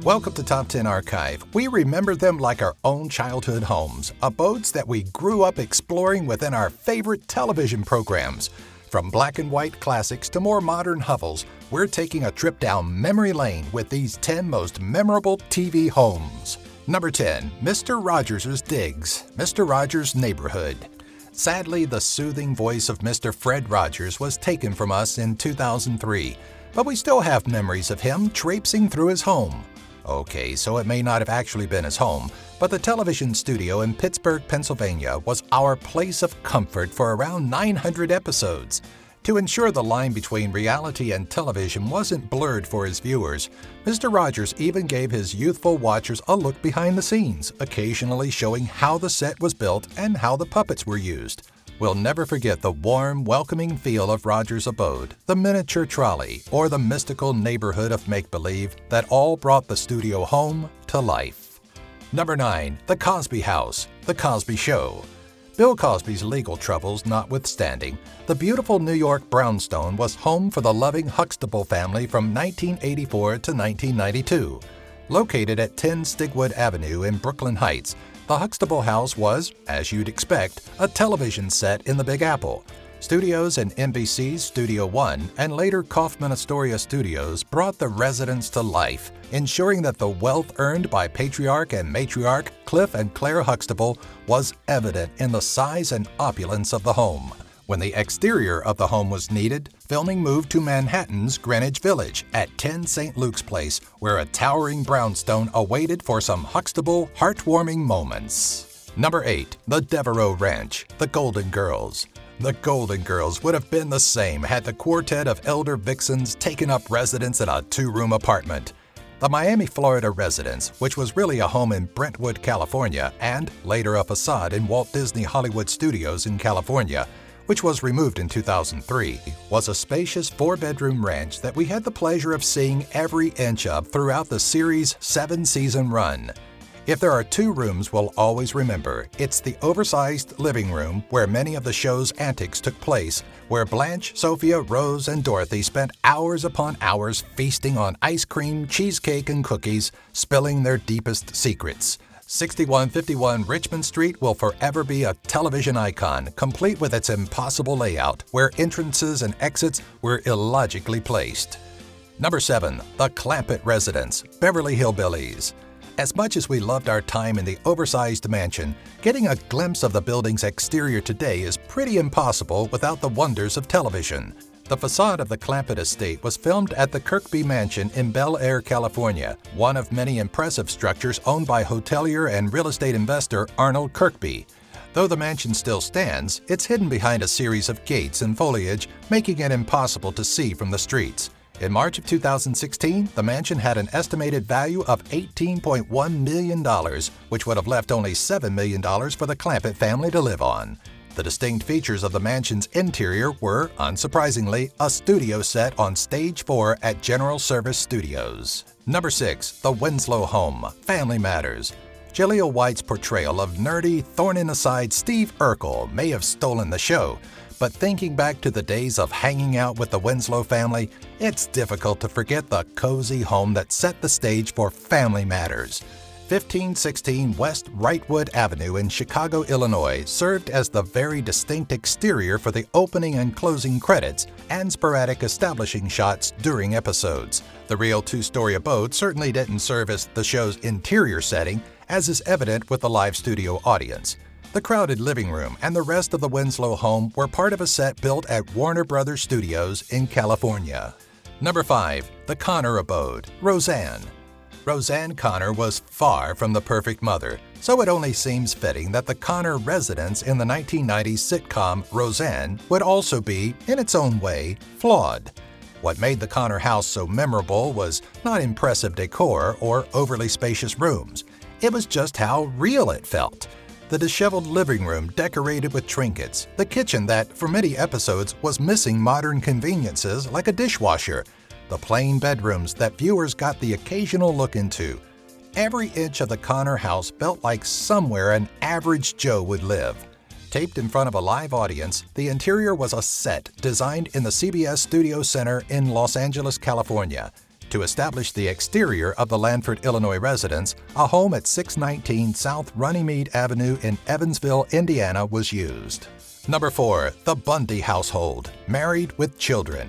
Welcome to Top 10 Archive. We remember them like our own childhood homes, abodes that we grew up exploring within our favorite television programs. From black and white classics to more modern hovels, we're taking a trip down memory lane with these 10 most memorable TV homes. Number 10, Mr. Rogers' Digs, Mr. Rogers' Neighborhood. Sadly, the soothing voice of Mr. Fred Rogers was taken from us in 2003, but we still have memories of him traipsing through his home. Okay, so it may not have actually been his home, but the television studio in Pittsburgh, Pennsylvania was our place of comfort for around 900 episodes. To ensure the line between reality and television wasn't blurred for his viewers, Mr. Rogers even gave his youthful watchers a look behind the scenes, occasionally showing how the set was built and how the puppets were used. We'll never forget the warm, welcoming feel of Rogers' Abode, the miniature trolley, or the mystical neighborhood of make-believe that all brought the studio home to life. Number 9, The Cosby House, The Cosby Show. Bill Cosby's legal troubles notwithstanding, the beautiful New York brownstone was home for the loving Huxtable family from 1984 to 1992. Located at 10 Stigwood Avenue in Brooklyn Heights, the Huxtable House was, as you'd expect, a television set in the Big Apple. Studios in NBC's Studio One and later Kaufman Astoria Studios brought the residents to life, ensuring that the wealth earned by patriarch and matriarch Cliff and Claire Huxtable was evident in the size and opulence of the home. When the exterior of the home was needed, filming moved to Manhattan's Greenwich Village at 10 St. Luke's Place, where a towering brownstone awaited for some Huxtable, heartwarming moments. Number 8, the Devereaux Ranch, the Golden Girls. The Golden Girls would have been the same had the quartet of elder vixens taken up residence in a 2-room apartment. The Miami, Florida residence, which was really a home in Brentwood, California, and later a facade in Walt Disney Hollywood Studios in California, which was removed in 2003, was a spacious 4-bedroom ranch that we had the pleasure of seeing every inch of throughout the series' 7-season run. If there are 2 rooms we'll always remember, it's the oversized living room where many of the show's antics took place, where Blanche, Sophia, Rose, and Dorothy spent hours upon hours feasting on ice cream, cheesecake, and cookies, spilling their deepest secrets. 6151 Richmond Street will forever be a television icon, complete with its impossible layout, where entrances and exits were illogically placed. Number 7, the Clampett residence, Beverly Hillbillies. As much as we loved our time in the oversized mansion, getting a glimpse of the building's exterior today is pretty impossible without the wonders of television. The facade of the Clampett estate was filmed at the Kirkby Mansion in Bel Air, California, one of many impressive structures owned by hotelier and real estate investor Arnold Kirkby. Though the mansion still stands, it's hidden behind a series of gates and foliage, making it impossible to see from the streets. In March of 2016, the mansion had an estimated value of $18.1 million, which would have left only $7 million for the Clampett family to live on. The distinct features of the mansion's interior were, unsurprisingly, a studio set on Stage 4 at General Service Studios. Number 6, the Winslow home, Family Matters. Jaleel White's portrayal of nerdy, thorn-in-the-side Steve Urkel may have stolen the show, but thinking back to the days of hanging out with the Winslow family, it's difficult to forget the cozy home that set the stage for Family Matters. 1516 West Wrightwood Avenue in Chicago, Illinois served as the very distinct exterior for the opening and closing credits and sporadic establishing shots during episodes. The real 2-story abode certainly didn't serve as the show's interior setting, as is evident with the live studio audience. The crowded living room and the rest of the Winslow home were part of a set built at Warner Brothers Studios in California. Number 5, the Connor Abode, Roseanne. Roseanne Connor was far from the perfect mother, so it only seems fitting that the Connor residence in the 1990s sitcom Roseanne would also be, in its own way, flawed. What made the Connor house so memorable was not impressive decor or overly spacious rooms. It was just how real it felt. The disheveled living room decorated with trinkets, the kitchen that, for many episodes, was missing modern conveniences like a dishwasher, the plain bedrooms that viewers got the occasional look into. Every inch of the Connor house felt like somewhere an average Joe would live. Taped in front of a live audience, the interior was a set designed in the CBS Studio Center in Los Angeles, California. To establish the exterior of the Lanford, Illinois residence, a home at 619 South Runnymede Avenue in Evansville, Indiana was used. Number 4. The Bundy household, married with children.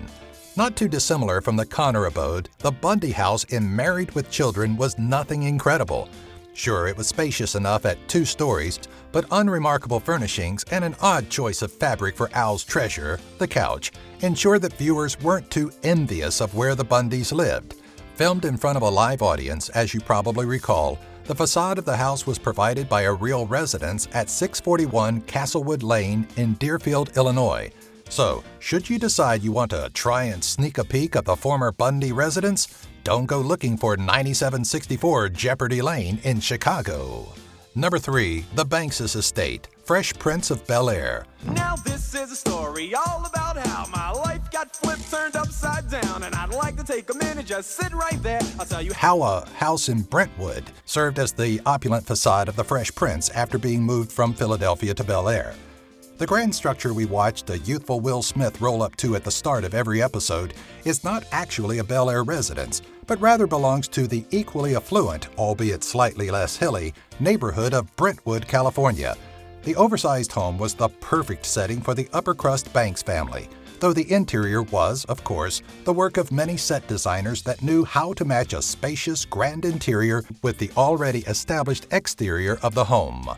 Not too dissimilar from the Connor abode, the Bundy house in Married with Children was nothing incredible. Sure, it was spacious enough at 2 stories, but unremarkable furnishings and an odd choice of fabric for Al's treasure, the couch, ensured that viewers weren't too envious of where the Bundys lived. Filmed in front of a live audience, as you probably recall, the facade of the house was provided by a real residence at 641 Castlewood Lane in Deerfield, Illinois. So, should you decide you want to try and sneak a peek of the former Bundy residence, don't go looking for 9764 Jeopardy Lane in Chicago. Number 3. The Banks' estate, Fresh Prince of Bel-Air. Now this is a story all about how my life got flipped, turned upside down, and I'd like to take a minute, just sit right there. I'll tell you how a house in Brentwood served as the opulent facade of the Fresh Prince after being moved from Philadelphia to Bel-Air. The grand structure we watched a youthful Will Smith roll up to at the start of every episode is not actually a Bel-Air residence, but rather belongs to the equally affluent, albeit slightly less hilly, neighborhood of Brentwood, California. The oversized home was the perfect setting for the upper-crust Banks family, though the interior was, of course, the work of many set designers that knew how to match a spacious, grand interior with the already established exterior of the home.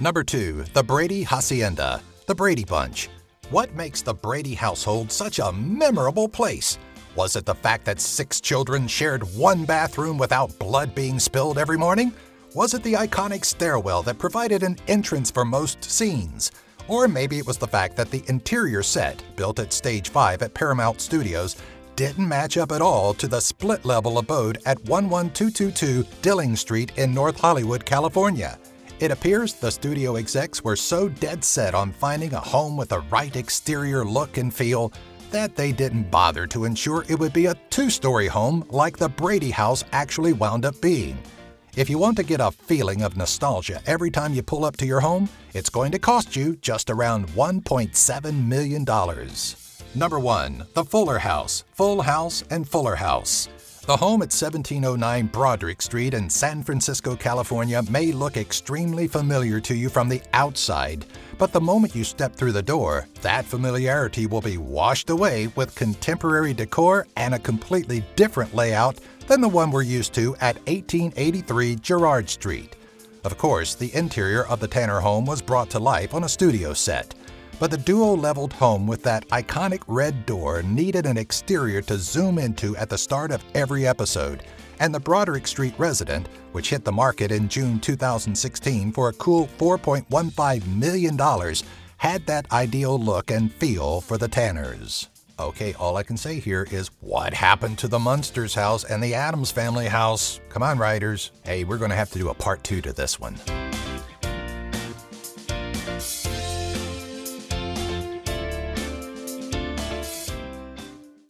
Number 2. The Brady Hacienda, the Brady Bunch. What makes the Brady household such a memorable place? Was it the fact that 6 children shared one bathroom without blood being spilled every morning? Was it the iconic stairwell that provided an entrance for most scenes? Or maybe it was the fact that the interior set, built at Stage 5 at Paramount Studios, didn't match up at all to the split-level abode at 11222 Dilling Street in North Hollywood, California. It appears the studio execs were so dead set on finding a home with the right exterior look and feel that they didn't bother to ensure it would be a 2-story home like the Brady house actually wound up being. If you want to get a feeling of nostalgia every time you pull up to your home, it's going to cost you just around $1.7 million. Number 1. The Fuller House, Full House and Fuller House. The home at 1709 Broderick Street in San Francisco, California may look extremely familiar to you from the outside, but the moment you step through the door, that familiarity will be washed away with contemporary decor and a completely different layout than the one we're used to at 1883 Girard Street. Of course, the interior of the Tanner home was brought to life on a studio set, but the duo-leveled home with that iconic red door needed an exterior to zoom into at the start of every episode, and the Broderick Street resident, which hit the market in June 2016 for a cool $4.15 million, had that ideal look and feel for the Tanners. Okay, all I can say here is, what happened to the Munsters house and the Addams family house? Come on, writers. Hey, we're going to have to do a part 2 to this one.